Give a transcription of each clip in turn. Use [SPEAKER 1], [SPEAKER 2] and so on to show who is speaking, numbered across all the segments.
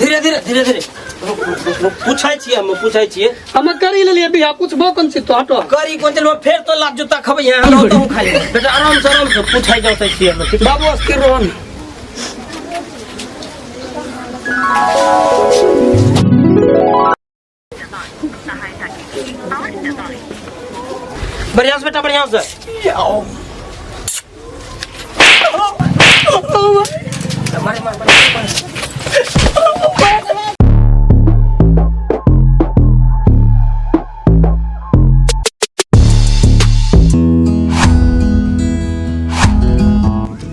[SPEAKER 1] धीरे धीरे धीरे धीरे पूछाई छिए हम पूछाई छिए
[SPEAKER 2] हम करी लेलिए बियाह पूछबो कोन छी तो हटो
[SPEAKER 1] करी कोन चलो फेर तो लात जूता खबै यहाँ हम रहतो खाली बेटा आराम से पूछाई जाते छिए हम
[SPEAKER 2] बाबू अस्थिर रहो
[SPEAKER 1] बढ़िया से बेटा बढ़िया से मारे मार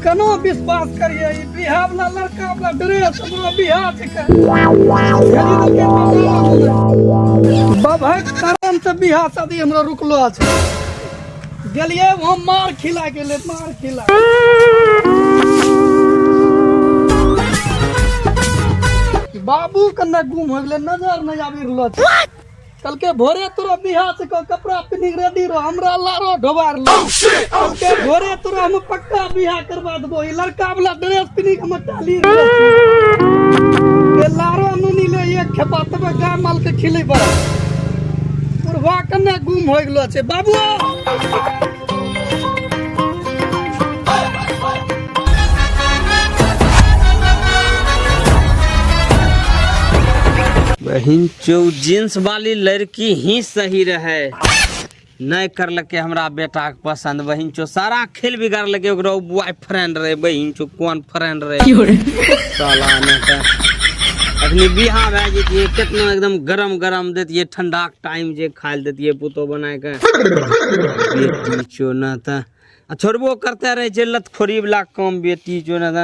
[SPEAKER 2] कनो विश्वास करिए ई बियाह वाला लड़का वाला ड्रेस हमरो बियाह छिके बाबा कारण से बियाह शादी हमरा रुकलो छै गेलिए हम मार खिला गेले मार खिला बाबू कन्ने गुम हो गेले नजर नहीं आबि रहलो छै कल के भोरे तोरा बियाह से कपड़ा पिन्ही रेडी रहो हमरा लारो ढोबार लो कल के भोरे तोरा हम पक्का बियाह करवा देबो ई लड़का वाला ड्रेस पिन्ही के मटाली के लारो नुनी ले एक खेपा तबे गाय माल के खिले बड़ा तोरवा कन्ने गुम हो गेलो छै बाबू
[SPEAKER 1] बहन चो जींस वाली लड़की ही सही रहे नहीं करलके हमरा बेटा के पसंद बहन चो सारा खेल बिगाड़ लगे ओकरा बॉयफ्रेंड रहे बहन चो कौन फ्रेंड रहे साला ने त अखनी बियाह भए जतिए कितना एकदम गरम गरम देतिए ठंडा के टाइम जे खाइल देतिए पुतो बनाए के बेटी चो न त छोड़बो करते रहे जे लतखोरी वाला काम बेटी चो न त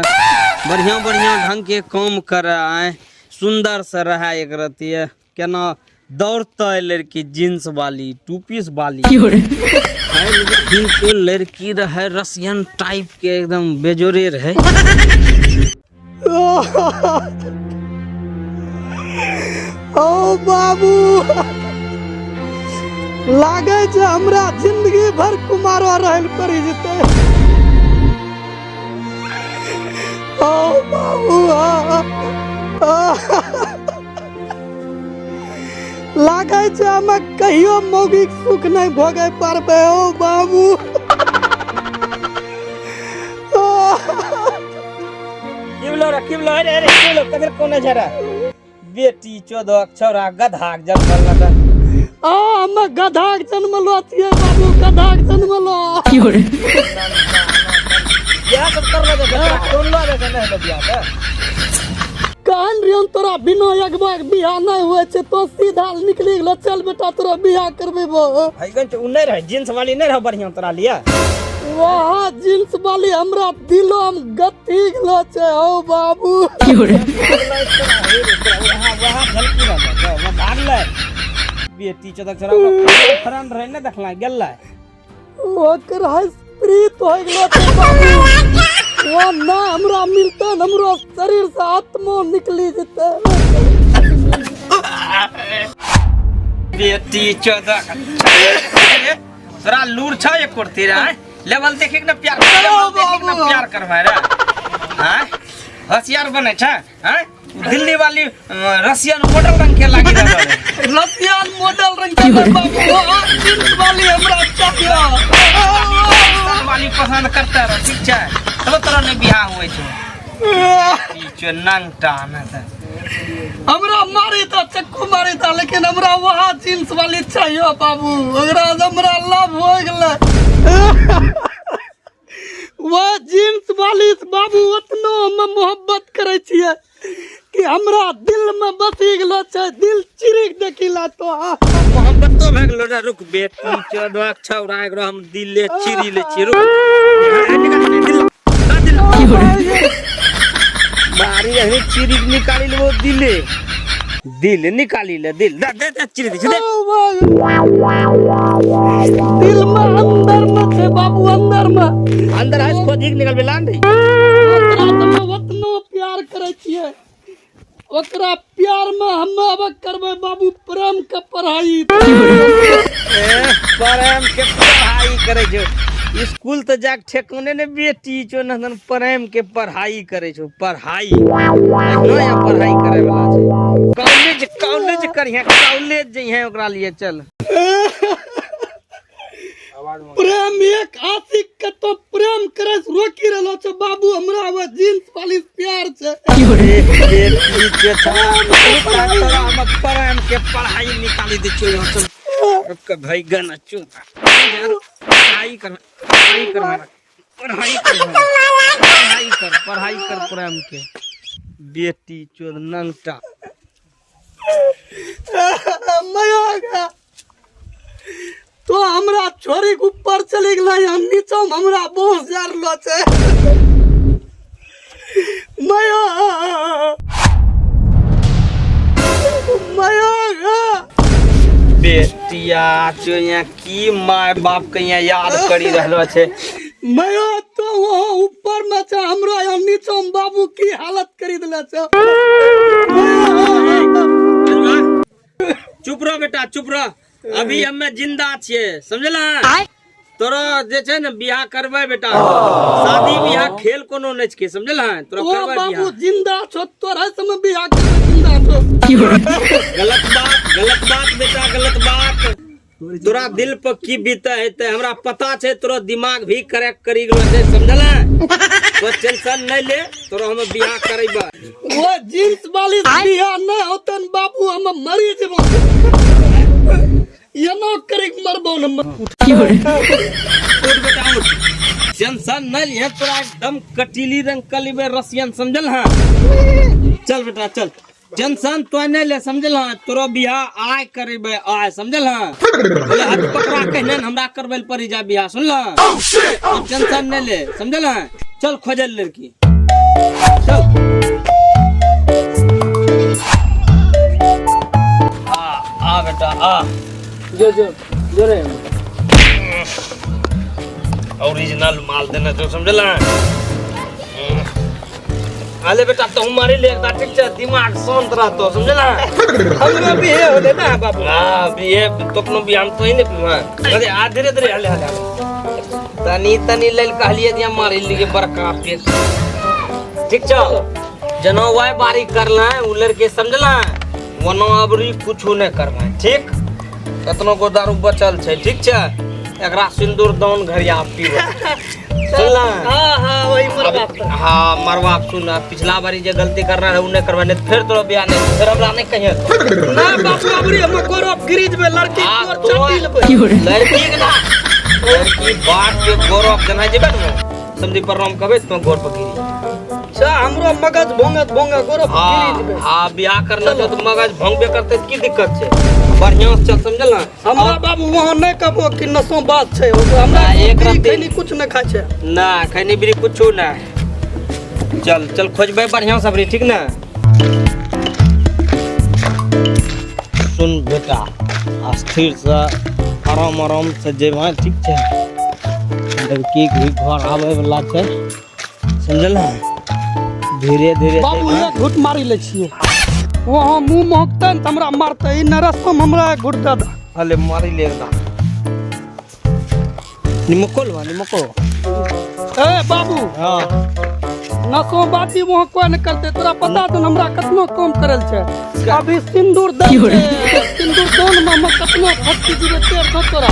[SPEAKER 1] बढ़िया बढ़िया ढंग के काम करे आए सुंदर से रहा एक रती है केना दौड़ता है लड़की जींस वाली टू पीस वाली लड़की रहे रसियन टाइप के एकदम बेजोरे रहे
[SPEAKER 2] ओ बाबू लागे छै हमरा जिंदगी भर कुमारो रहल पड़ी जेते ओ बाबू लागे छै हम कहियो मौगी सुख नहीं भोगे पारबे ओ बाबू
[SPEAKER 1] किबलो रे किबलो कदर कोन जरा बेटी 14 अक्षरा गधा के जन्मल न
[SPEAKER 2] हम गधा के जन्मलो छिए बाबू गधा के जन्मलो
[SPEAKER 1] क्या सब कर रहे थे कौन लो रे नहीं बियाह का
[SPEAKER 2] कान रियन तोरा बिना एक बार बियाह नहीं हुए छे तो सीधा निकली गेलो चल बेटा तोरा बियाह करबेबो
[SPEAKER 1] हईगन उ नहीं रहे जींस वाली नहीं रहे बढ़िया तोरा लिया
[SPEAKER 2] वाह जींस वाली हमरा दिलो हम गति गेलो छे ओ बाबू
[SPEAKER 1] बेटी चदक छोरा फ्रेंड रहे न देखला गेला
[SPEAKER 2] ओकर है प्रीत हो गेलो छे बाबू वो ना हमरा मिलता हमरो शरीर से आत्मा निकली जते
[SPEAKER 1] बेटी चौदह तोरा लूर छ एक करती रे लेवल देखे के न प्यार प्यार करबा रे हैं होशियार बने छ हैं दिल्ली वाली रसियन मॉडल रंग के लागी रे
[SPEAKER 2] रसियन मॉडल रंग के बाबू जींस वाली हमरा चाहिए
[SPEAKER 1] वाली पसंद करता रह ठीक छै तब तोरा ने बियाह होय छै ई छ नंगटा न त
[SPEAKER 2] हमरा मारी था चक्कू मारी था लेकिन हमरा वहाँ जींस वाली चाहिए बाबू अगर हमरा लव हो गले वह जींस वाली बाबू उतना हम मोहब्बत करे छिए कि हमरा दिल में बसी गेलो छै दिल चिरिक देखिला तो
[SPEAKER 1] मोहब्बत तो भए गेलो रे रुक बेटी चोदवा छौरा एकरो हम दिले चिरी ले छी रुक मारी रहनी चिरी निकाली ले वो दिले दिल निकाली ले दिल दे दे चिरी दे
[SPEAKER 2] दिल में अंदर में छे बाबू अंदर में
[SPEAKER 1] अंदर है खुद ही निकल बेला नहीं
[SPEAKER 2] उतना प्यार करे छिए ओकरा प्यार में हम अब करबे बाबू प्रेम के पढ़ाई
[SPEAKER 1] प्रेम के पढ़ाई करे जो स्कूल तो जाक ठेकाने ने बेटी जो नंदन प्रेम के पढ़ाई करे छो पढ़ाई नया पढ़ाई करे वाला छे करिए कॉलेज जइहे ओकरा लिए चल।
[SPEAKER 2] प्रेम एक आशिक के तो प्रेम करे से रोकी रहलो छ बाबू, हमरा वो जींस वाली प्यार छे।
[SPEAKER 1] बेटी के हम प्रेम के पढ़ाई निकाली दे छो यहाँ चल के भाई गाना चो पढ़ाई कर प्रेम के बेटी चोद नंगटा
[SPEAKER 2] मयोगा तो हमरा छोरी के ऊपर चले गेला, हम नीचा में हमरा बोस जारलो छे। मयोगा
[SPEAKER 1] बेटिया चो यहाँ की माय बाप के यहाँ याद करी रहलो छे।
[SPEAKER 2] मयो तो वहाँ ऊपर में छे, हमरा यहाँ नीचा में बाबू की हालत करी देला छे।
[SPEAKER 1] चुप रहो बेटा चुप रहो, अभी हमें जिंदा छिए समझला। तोरा जे छे न बियाह करबे बेटा, शादी बियाह खेल कोनो नै छके समझला। तोरा
[SPEAKER 2] ओ
[SPEAKER 1] करबे
[SPEAKER 2] बाबू
[SPEAKER 1] बियाह।
[SPEAKER 2] जिंदा छो, तोरा समय बियाह करबे जिंदा छो।
[SPEAKER 1] गलत बात बेटा गलत बात। तोरा दिल पर की बीते हेते हमरा पता छे, तोरा दिमाग भी करेक्ट करी गेलो छे समझला। तो टेंशन नै ले, तोरा हम बियाह करैबे।
[SPEAKER 2] वो जींस वाली बियाह न होतन बाबू, हम मरी जेबो। ये नो करे मरबो न
[SPEAKER 1] उठ बेटा उठ, टेंशन नै ले, तोरा एकदम कटीली रंग कलिबे रसियन समझल। हां चल बेटा चल, टेंशन तो नै ले समझल। तोरा बियाह आय करेबे आय समझल। बोले हाथ पकड़ा कहने हमरा करबे पड़ी जा बियाह सुनला। तो टेंशन नै ले समझल। चल खोजल लड़की चल। आ बेटा आ
[SPEAKER 2] जो रे
[SPEAKER 1] ओरिजिनल माल देना जो समझला। आले बेटा तो हमारे लिए एकदा ठीक छे, दिमाग शांत रहतो समझला।
[SPEAKER 2] हमरा भी हे होले ना बाबू।
[SPEAKER 1] हां ये तोकनो भी हम तो ही ने पिवा। अरे आ धीरे धीरे हले तनी लेल कहलिए दिया मारे लिए बड़का पेट ठीक छो। जनो वाय बारी करला उ लड़के समझला, वनो अबरी कुछो नै करबा ठीक। कतनो गो दारू बचल छे ठीक छे, एकरा सिंदूर दान घरिया पीवा चलना।
[SPEAKER 2] हां वही मरवा।
[SPEAKER 1] हां मरवा सुन, पिछला बारी जे गलती करना है उ नै करबा, नै फिर तोरा बियाह नै फिर हमरा नै कहिए
[SPEAKER 2] ना बाबू अबरी हम करब गिरिज में लड़की को चट्टी लेबै।
[SPEAKER 1] लड़की के ना लड़की बात के गौरव जना जेबे न समझी परनाम कहबे तो गोर पर गिरी
[SPEAKER 2] अच्छा हमरो मगज भोंगत गोरब गिरिज में।
[SPEAKER 1] हां बियाह करना छो तो मगज भंगबे करते की दिक्कत छे, बढ़िया से चल समझल ना।
[SPEAKER 2] हमरा बाबू वहां नै कहबो कि नसो बात छै, हमरा
[SPEAKER 1] एक रात
[SPEAKER 2] खैनी कुछ न खाय छै
[SPEAKER 1] ना, खैनी बिरी कुछो ना। चल चल खोजबे बढ़िया सबरी ठीक ना। सुन बेटा अस्थिर से आराम से जेबा ठीक छे। लड़की के घर आवे वाला छे समझल ना। धीरे धीरे
[SPEAKER 2] बाबू एक घुट मारी ले छिए, वहां मुंह महकतन त हमरा मारते, इ नरस्तो में हमरा घुट दे द।
[SPEAKER 1] अले मारी ले ना निमको
[SPEAKER 2] ए बाबू
[SPEAKER 1] हां
[SPEAKER 2] नसो बाती वहां कोई न करते, तोरा पता त हमरा कतनो काम करल छै। अभी सिंदूर दान सिंदूर दान में हम कतनो फटकी दिबे तेर तो तोरा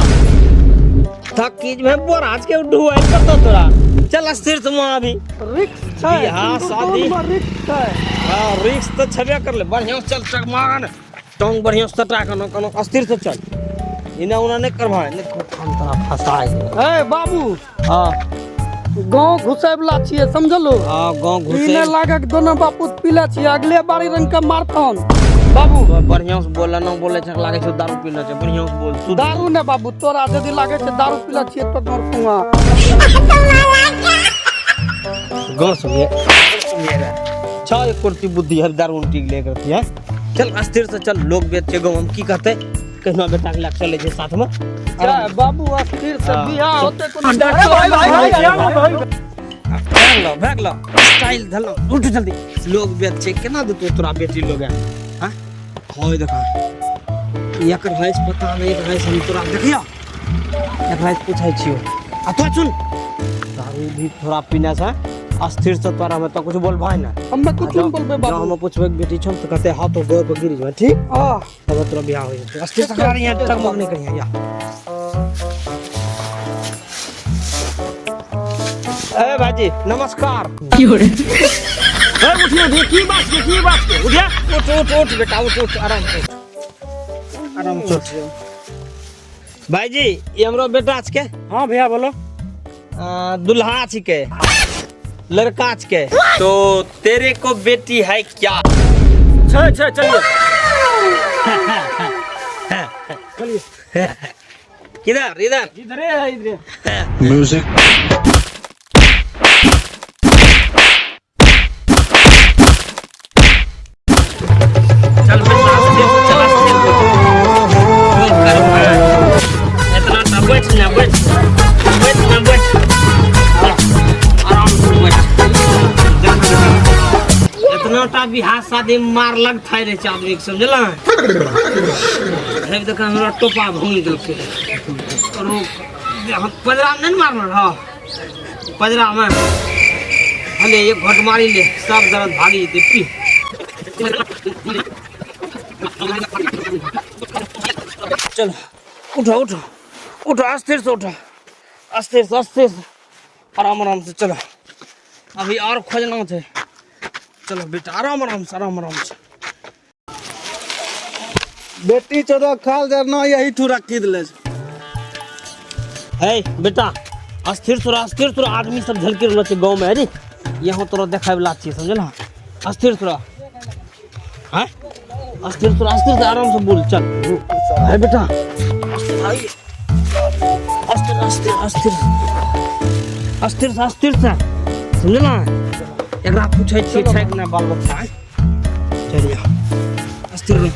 [SPEAKER 1] थक कीज में बोराज के ढुआई करतो तोरा। चल स्थिर से वहां अभी
[SPEAKER 2] रिक्स छै,
[SPEAKER 1] बियाह शादी
[SPEAKER 2] रिक्स छै।
[SPEAKER 1] हां रिक्स तो छबे कर ले, बढ़िया से चल टकमान टोंग बढ़िया से टटा कनो अस्थिर से चल। इना उना नहीं करवा ने हम तोरा फसाए।
[SPEAKER 2] ए बाबू
[SPEAKER 1] हां
[SPEAKER 2] गांव घुसे वाला छिए समझलो।
[SPEAKER 1] हां गांव
[SPEAKER 2] ई
[SPEAKER 1] घुसे
[SPEAKER 2] नै लागे कि दोनों बापूत पीला छिए, अगले बारी रंग के मारतन बाबू।
[SPEAKER 1] बढ़िया से बोल ना बोले छ लागे छ दारू पीना छ, बढ़िया से बोल तू।
[SPEAKER 2] दारू ने बाबू तोरा यदि लागे छै दारू पीला छिए तो घर कुआ
[SPEAKER 1] गांव सुनिए छ एक कुर्ती बुद्धि है दारू उल्टी ले करती है। चल अस्थिर से चल, लोग बेच के गांव हम की कहते कहना बेटा के चले जे साथ में।
[SPEAKER 2] क्या बाबू अस्थिर से बियाह होते को
[SPEAKER 1] भाग लो स्टाइल धलो उठ जल्दी। लोग बेच के केना देतो तोरा बेटी लोग है। हां होय देखा एकर भैंस पता नहीं भैंस हम तोरा देखियो एक भैंस पूछै छियो। आ तो सुन दारू भी थोड़ा पीना से अस्थिर से तोरा में तो कुछ बोल भाई ना
[SPEAKER 2] हमें कुछ नहीं बोलबे
[SPEAKER 1] जब
[SPEAKER 2] बाबू
[SPEAKER 1] हम पूछबे बेटी छम तो कहते हाथ तो गोर पर गिर जा ठीक
[SPEAKER 2] हां
[SPEAKER 1] तब तोरा बियाह हो जाते अस्थिर से करा रही है टकमक नहीं करिया या ए भाजी नमस्कार उठिए देखिए बात के उठिया उठ बेटा उठ आराम से उठ भाई जी ये हमरो बेटा आज के
[SPEAKER 3] हाँ भैया बोलो।
[SPEAKER 1] दुल्हा छिके लड़का छिके तो तेरे को बेटी है क्या
[SPEAKER 3] चलिए
[SPEAKER 1] किधर इधर
[SPEAKER 3] इधर है इधर।
[SPEAKER 4] Music.
[SPEAKER 1] चल बेटा चल इतना ना बैठ आराम से बैठ इतना टा बिहार शादी मार लग था रे आदमी के समझला है देख हमरा टोपा भूल गेल के और हम पजरा नहीं मारना हां पजरा में हले एक घोट मारी ले सब दर्द भागी दे पी चलो उठो अस्थिर से आराम से चलो अभी और खोजना थे चलो बेटा आराम से
[SPEAKER 3] बेटी चोदो खाल जरना यही ठू रखी दिले।
[SPEAKER 1] है बेटा अस्थिर तोरा आदमी सब झलके रहल छै गांव में है रे यहाँ तोरा देखाय वाला छी समझला अस्थिर तोरा हैं अस्थिर से आराम से बोल चल है बेटा अस्थिर से समझला एकरा पूछै छी छै कि ना बाल बच्चा चलिए अस्थिर रह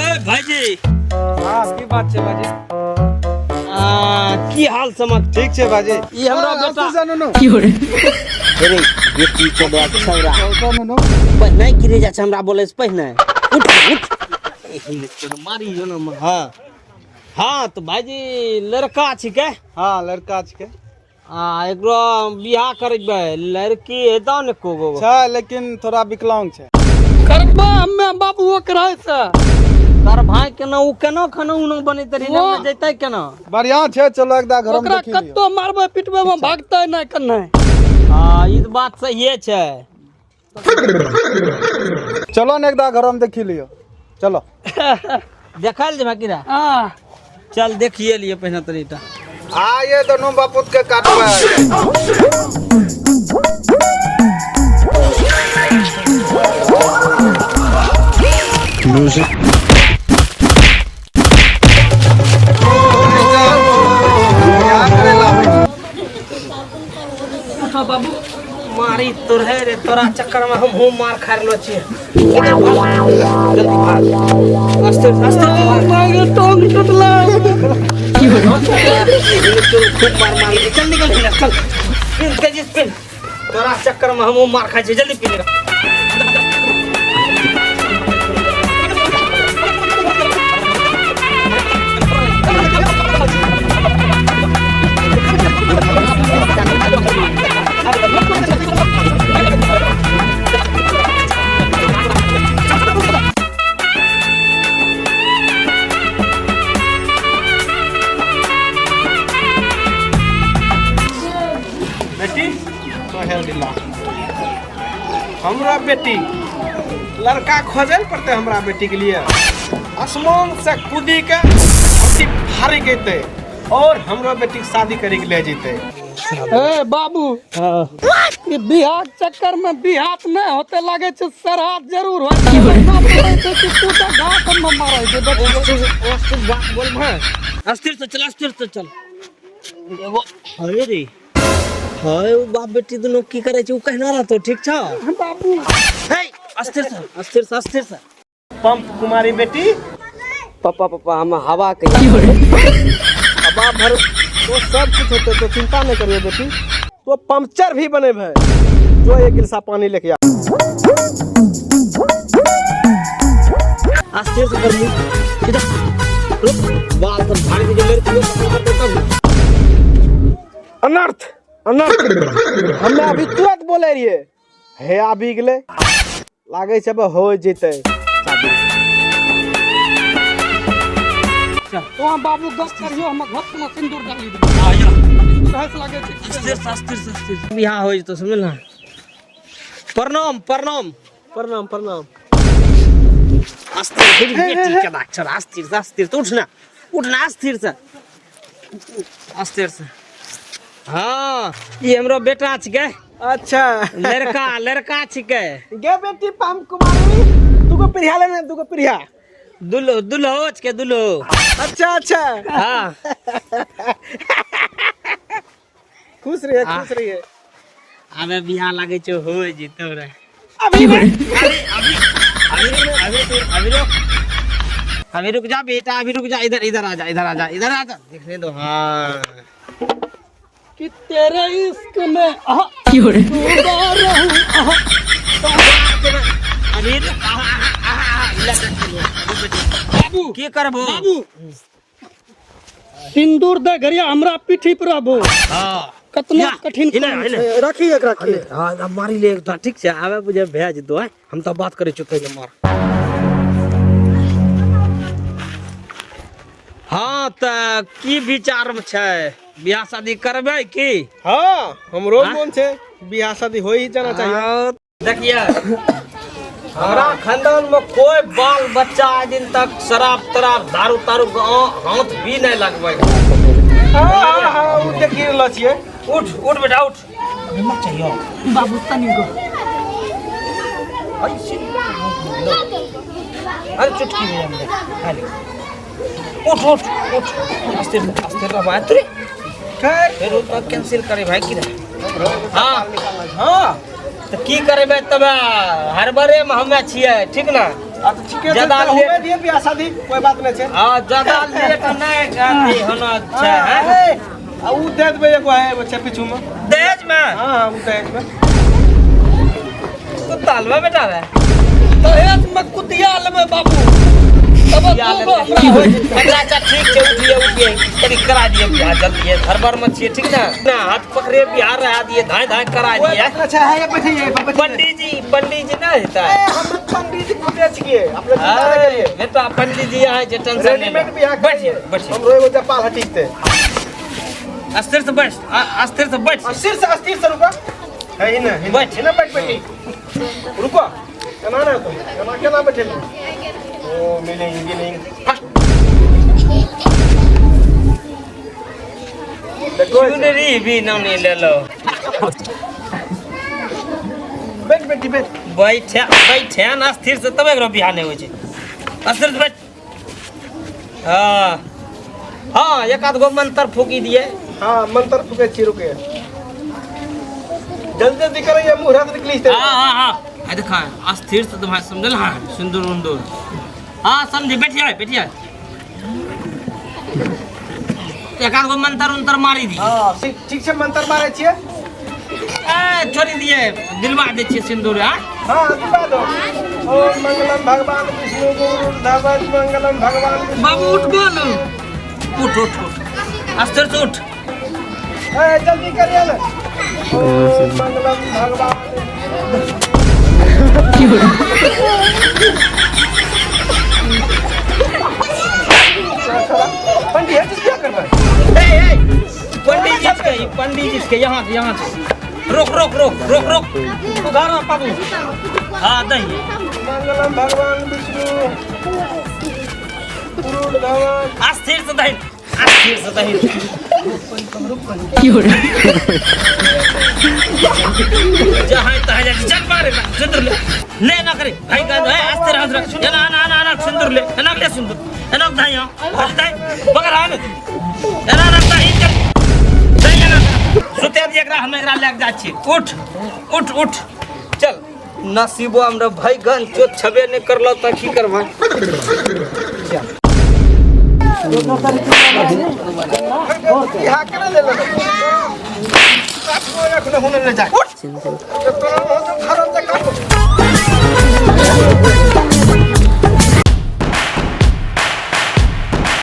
[SPEAKER 1] ए भाईजी
[SPEAKER 3] हाँ की बात छे बाजी?
[SPEAKER 1] की हाल समाचार
[SPEAKER 3] ठीक छे बाजी।
[SPEAKER 1] ई हमरा बेटा
[SPEAKER 3] जानो न
[SPEAKER 1] अरे बेटी के बात छौरा
[SPEAKER 3] जानो न
[SPEAKER 1] पहिने गिरे जा छै हमरा बोले से पहिने उठ मारी जो न हाँ तो भाईजी लड़का छिके
[SPEAKER 3] हाँ लड़का छे
[SPEAKER 1] एकरो बियाह करबे लड़की हेता न को गो
[SPEAKER 3] छे लेकिन थोड़ा विकलांग छे।
[SPEAKER 2] करबा हमें बाबू ओकरा से
[SPEAKER 1] तार भाई केना उ केना खाना उनो बने तरी न जैतै केना
[SPEAKER 3] बढ़िया छे चलो एकदा घर में
[SPEAKER 2] ओकरा
[SPEAKER 3] देखी लियो।
[SPEAKER 2] कत्तो मारबे पिटबे में भागतै नहीं कन्ने
[SPEAKER 1] हां ई तो बात सही छै
[SPEAKER 3] चलो न एकदा घर में देखी लियो चलो
[SPEAKER 1] देखल जे बाकीरा
[SPEAKER 2] हां
[SPEAKER 1] चल देखिए लिए पहिने तरीटा
[SPEAKER 3] आ ये दोनों बापुत के काटबे
[SPEAKER 4] Music.
[SPEAKER 2] बाबू
[SPEAKER 1] मारी तोर है रे तोरा चक्कर में हम हो मार खा रहलो छी जल्दी भाग अस्थिर
[SPEAKER 2] मारे टोंग टूटला
[SPEAKER 1] खूब मार चल निकल फिर चल फिर तेजी से तोरा चक्कर में हम हो मार खा छी जल्दी पी ले
[SPEAKER 3] बेटी हमरा बेटी लड़का खोजे पड़ते हमरा बेटी के लिए आसमान से कूदी के भारी गईते और हमरा बेटी के शादी करे के ले जेते।
[SPEAKER 2] ए बाबू ये बिहार चक्कर में बिहात नहीं होते लागे छे सरहाद जरूर होते ना पड़े छे कि टूटा घाट में मारे छे
[SPEAKER 1] अस्थिर बात बोल भाई अस्थिर से चल एगो अरे रे हाय वो बाप बेटी दोनों की करे छै उ कहना रहतो ठीक छ
[SPEAKER 2] बाबू
[SPEAKER 1] हे अस्थिर से
[SPEAKER 3] पंप कुमारी बेटी
[SPEAKER 1] पापा हम हवा के
[SPEAKER 3] हवा भर तो सब कुछ होते तो चिंता नहीं करिए बेटी तो पंचर भी बने भाई जो एक गिलसा पानी लेके आ
[SPEAKER 1] अस्थिर से कर सीधा रुक बाल पर भारी के मेरे को
[SPEAKER 3] अनर्थ अनर्थ हमें अभी तुरंत बोले रहिए हे आबि गेले लागे छै अब हो जेते
[SPEAKER 2] तो हम बाबू गप करियो हम घर में सिंदूर डाली दे रहस लागे छै
[SPEAKER 1] अस्थिर बियाह हो तो समझ ना। प्रणाम प्रणाम
[SPEAKER 3] प्रणाम प्रणाम
[SPEAKER 1] अस्थिर बेटी के अक्षर अस्थिर तो उठना अस्थिर से हाँ ये हमरो बेटा छिके।
[SPEAKER 3] अच्छा
[SPEAKER 1] लड़का छिके।
[SPEAKER 3] गे बेटी पाम कुमारी दुगो पिरिया लेने दुगो पिरिया
[SPEAKER 1] दुल्हो छिके दुल्हो।
[SPEAKER 3] अच्छा
[SPEAKER 1] हाँ
[SPEAKER 3] खुश रहिए
[SPEAKER 1] अबे बियाह लागे छो हो जितो रे अभी रुक जा बेटा अभी रुक जा इधर आ जा देखने दो। हाँ
[SPEAKER 2] कि तेरे इश्क में डूबा रहूं
[SPEAKER 1] अभी
[SPEAKER 2] बाबू
[SPEAKER 1] की करबो
[SPEAKER 2] बाबू सिंदूर दे घरिया हमरा पीठी पर आबो।
[SPEAKER 1] हाँ
[SPEAKER 2] कितना कठिन काम छै। रखिए रखिए
[SPEAKER 1] हाँ अब मारी ले तो ठीक छै आवे बुझे भेज दो हम तो बात करे चुके ले मार। हाँ त की विचार में छै बियाह शादी करबे की?
[SPEAKER 3] हाँ हमरो मन छै बियाह शादी हो ही जाना चाहिए।
[SPEAKER 1] देखिए हमारा खानदान में कोई बाल बच्चा आज दिन तक शराब तराब दारू तारू हाथ भी नहीं लगवे।
[SPEAKER 3] हाँ वो देखिए रहल छियै।
[SPEAKER 1] उठ बेटा उठ अभी मत चाहिए
[SPEAKER 2] बाबू तनी गो
[SPEAKER 1] अरे चुटकी में हमने खाली उठ अस्थिर रह बात रे फिर वो कैंसिल करे भाई की हाँ तो की करबे तब हर बारे में हमे छिए ठीक ना।
[SPEAKER 3] ज्यादा लेट दिए बियाह शादी कोई बात नहीं छै।
[SPEAKER 1] हां ज्यादा लेट नहीं करती होना छै है
[SPEAKER 3] आ उ दे देबे एगो है बच्चा पीछू में
[SPEAKER 1] दहेज में।
[SPEAKER 3] हां उ दहेज में
[SPEAKER 1] तो तालवा बेटा रे
[SPEAKER 2] दहेज में कुतियाल में बाबू तब तो
[SPEAKER 1] अच्छा ठीक छै उठिए कभी करा दिए बियाह जल्दी हर बार मत छिए ठीक ना हाथ पकड़े बियाह रहा दिए धाय करा दिए।
[SPEAKER 3] अच्छा है ये बैठिए
[SPEAKER 1] पंडित जी ना होता है
[SPEAKER 3] हम पंडित जी खुदे छिए अपने
[SPEAKER 1] अरे बेटा पंडित जी है जे टेंशन नहीं
[SPEAKER 3] रेडीमेड बियाह
[SPEAKER 1] बैठिए
[SPEAKER 3] हमरो एगो जपाल हटीते
[SPEAKER 1] अस्थिर से बैठ
[SPEAKER 3] अस्थिर से रुको है ना बैठ बेटी रुको केना ना तुम केना बैठे ओ मिलेंगे देखो
[SPEAKER 1] चुनरी भी नहीं ले लो
[SPEAKER 3] बैठ बेटी
[SPEAKER 1] बैठे ना स्थिर से तब एकरो बियाह नहीं होय छै। अस्थिर से बैठ। हाँ एक आध गो मंत्र फूकी दिए।
[SPEAKER 3] हाँ मंत्र फूके छी रुके जल्दी करिए मुहरा से निकली
[SPEAKER 1] हाँ देखा अस्थिर से तुम्हारे समझल। हाँ सिंदूर उंदूर हाँ समझे बैठिए एक आध गो मंत्र उंतर मारी दी।
[SPEAKER 3] हाँ ठीक से मंत्र मारे छिए
[SPEAKER 1] छोड़ी दिए दिलवा दे छिए सिंदूर।
[SPEAKER 3] हाँ दिलवा दो ओम मंगलम भगवान विष्णु गुरु धवज मंगलम भगवान विष्णु।
[SPEAKER 2] बाबू उठ बोल
[SPEAKER 1] उठ अस्थिर से उठ
[SPEAKER 3] जल्दी करिए ना ओम मंगलम भगवान पंडित जी क्या कर रहा है?
[SPEAKER 1] पंडित जी के यहाँ रोक
[SPEAKER 2] उधार बाबू
[SPEAKER 1] हाँ दही
[SPEAKER 3] मंगलम भगवान विष्णु गुरु धवज
[SPEAKER 1] अस्थिर से दही जहाँ तहाँ जाके चल मारे सिंदूर ले ना करे भाई का है अस्थिर हंस रहा ना सिंदूर ले ना ले सिंदूर ना दही बगर आने ना दही दही ना सुते दिए एकरा हम एकरा लेके जा छी उठ चल नसीबो हमरा भाई गन चोट छबे नहीं करलो त की करबा
[SPEAKER 3] यहाँ के ले लो आपको रखने होने ले जाए